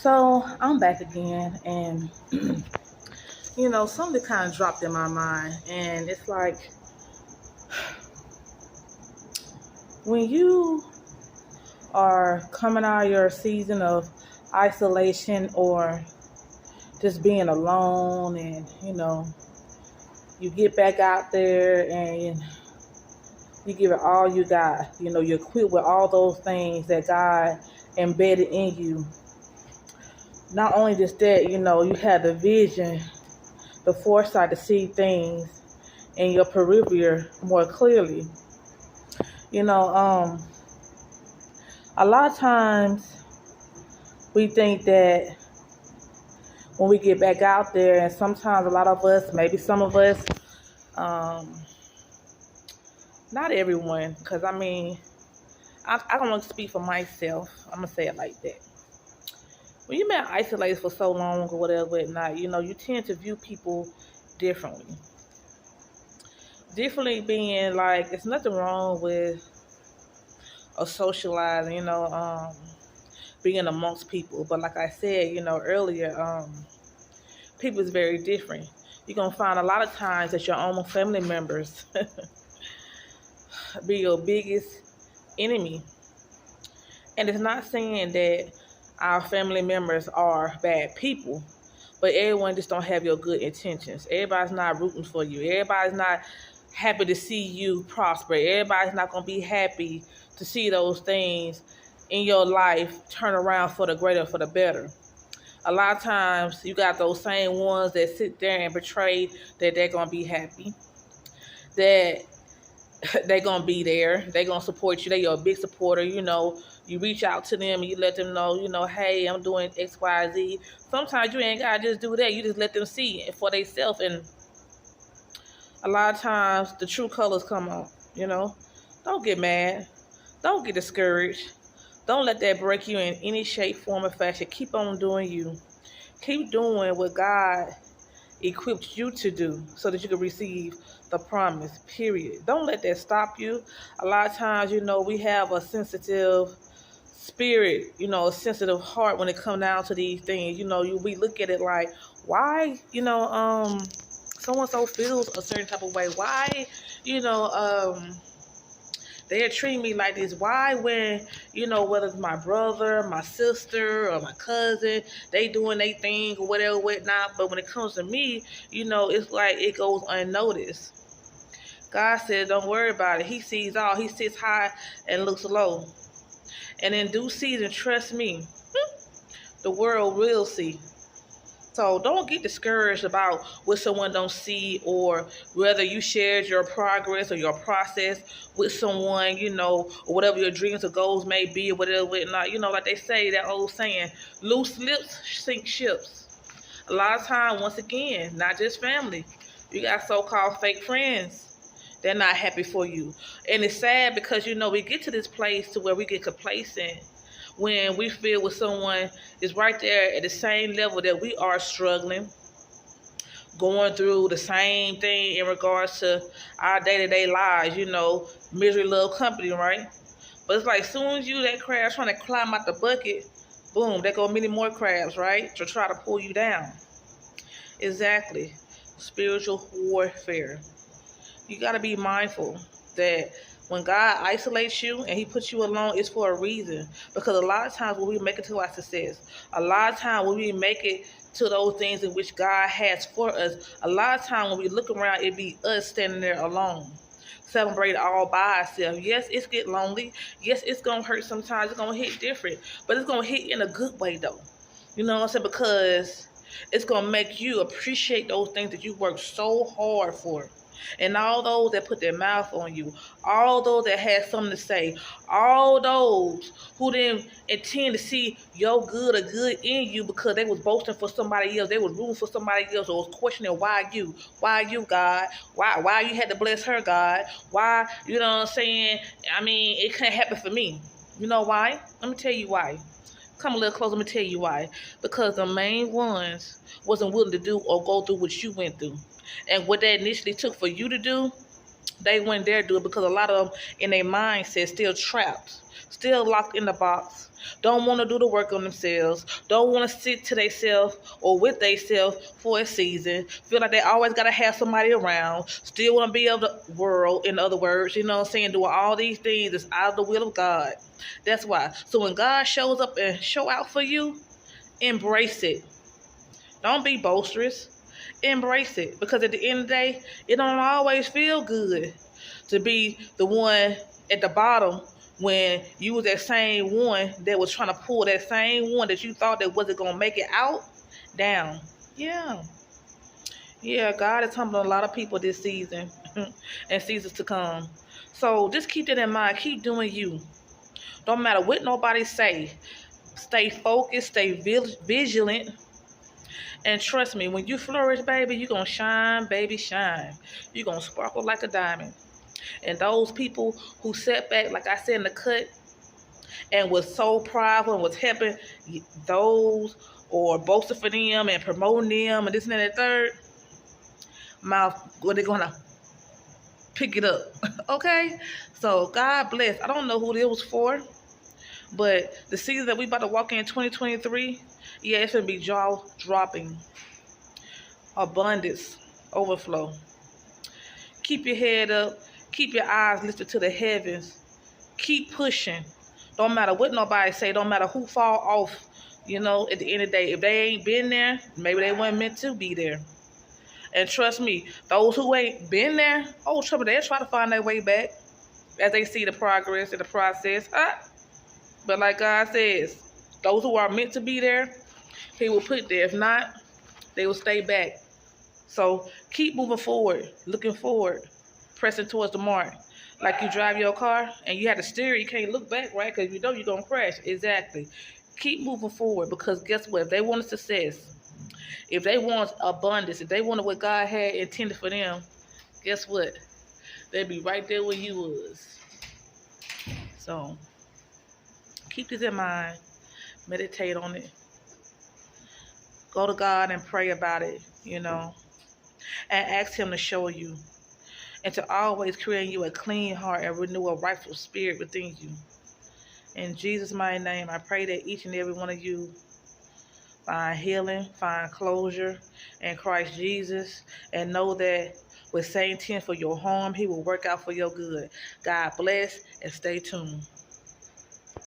So I'm back again, and something kind of dropped in my mind, and it's like when you are coming out of your season of isolation or just being alone, and you get back out there and you give it all you got. You're equipped with all those things that God embedded in you. Not only just that, you have the vision, the foresight to see things in your periphery more clearly. You know, um, a lot of times we think that when we get back out there, and sometimes a lot of us, maybe some of us, um, not everyone, because I don't want to speak for myself. I'm going to say it like that. When you've been isolated for so long or whatever at night, you tend to view people differently. Differently being like, it's nothing wrong with a socializing, being amongst people. But like I said, earlier, people is very different. You're going to find a lot of times that your own family members be your biggest enemy. And it's not saying that our family members are bad people, but everyone just don't have your good intentions. Everybody's not rooting for you. Everybody's not happy to see you prosper. Everybody's not going to be happy to see those things in your life turn around for the greater, for the better. A lot of times you got those same ones that sit there and portray that they're going to be happy, that they're going to be there, they're going to support you, they're your big supporter. You reach out to them and you let them know, hey, I'm doing X, Y, Z. Sometimes you ain't got to just do that. You just let them see it for themselves. And a lot of times the true colors come out, Don't get mad. Don't get discouraged. Don't let that break you in any shape, form, or fashion. Keep on doing you. Keep doing what God equipped you to do so that you can receive the promise, period. Don't let that stop you. A lot of times, we have a sensitive spirit, a sensitive heart when it comes down to these things. We look at it like, why, so-and-so feels a certain type of way. Why, they're treating me like this. Why when, whether it's my brother, my sister, or my cousin, they doing their thing or whatever, whatnot. But when it comes to me, it's like it goes unnoticed. God said, don't worry about it. He sees all. He sits high and looks low. And in due season, trust me, the world will see. So don't get discouraged about what someone don't see, or whether you shared your progress or your process with someone, or whatever your dreams or goals may be, or whatever, whatnot. Like they say, that old saying, loose lips sink ships. A lot of time, once again, not just family. You got so-called fake friends. They're not happy for you. And it's sad because, we get to this place to where we get complacent when we feel with someone is right there at the same level that we are struggling, going through the same thing in regards to our day-to-day lives, misery love company, right? But it's like as soon as that crab trying to climb out the bucket, boom, there go many more crabs, right? To try to pull you down. Exactly. Spiritual warfare. You got to be mindful that when God isolates you and he puts you alone, it's for a reason. Because a lot of times when we make it to our success, a lot of times when we make it to those things in which God has for us, a lot of times when we look around, it be us standing there alone, celebrating all by ourselves. Yes, it's get lonely. Yes, it's going to hurt sometimes. It's going to hit different. But it's going to hit in a good way, though. You know what I'm saying? Because it's going to make you appreciate those things that you worked so hard for. And all those that put their mouth on you, all those that had something to say, all those who didn't intend to see your good or good in you because they was boasting for somebody else, they was rooting for somebody else, or was questioning why you, God, why you had to bless her, God, why, you know what I'm saying? It couldn't happen for me. You know why? Let me tell you why. Come a little closer, let me tell you why. Because the main ones wasn't willing to do or go through what you went through. And what they initially took for you to do, they went there to do it because a lot of them in their mindset still trapped, still locked in the box, don't want to do the work on themselves, don't want to sit to themselves or with themselves for a season, feel like they always got to have somebody around, still want to be of the world, in other words, you know what I'm saying, doing all these things that's out of the will of God. That's why. So when God shows up and show out for you, embrace it. Don't be boisterous. Embrace it. Because at the end of the day, it don't always feel good to be the one at the bottom when you was that same one that was trying to pull that same one that you thought that wasn't going to make it out down. Yeah. Yeah, God is humbling a lot of people this season and seasons to come. So just keep that in mind. Keep doing you. Don't matter what nobody say. Stay focused. Stay vigilant. And trust me, when you flourish, baby, you're going to shine, baby, shine. You're going to sparkle like a diamond. And those people who sat back, like I said in the cut, and was so prideful and was helping those or boasting for them and promoting them and this and that and third, mouth, well, they're going to pick it up. Okay? So God bless. I don't know who this was for, but the season that we about to walk in 2023, yeah, it's going to be jaw-dropping. Abundance, overflow. Keep your head up. Keep your eyes lifted to the heavens. Keep pushing. Don't matter what nobody say. Don't matter who fall off. You know, at the end of the day, if they ain't been there, maybe they weren't meant to be there. And trust me, those who ain't been there, oh, trouble, they'll try to find their way back as they see the progress and the process. But like God says, those who are meant to be there, He will put there. If not, they will stay back. So keep moving forward, looking forward, pressing towards the mark. Like you drive your car and you have to steer, you can't look back, right? Because you know you're going to crash. Exactly. Keep moving forward because guess what? If they want success, if they want abundance, if they wanted what God had intended for them, guess what? They'd be right there where you was. So keep this in mind. Meditate on it. Go to God and pray about it, you know, and ask Him to show you and to always create you a clean heart and renew a rightful spirit within you. In Jesus' mighty name, I pray that each and every one of you find healing, find closure in Christ Jesus, and know that with Satan intent for your harm, He will work out for your good. God bless and stay tuned.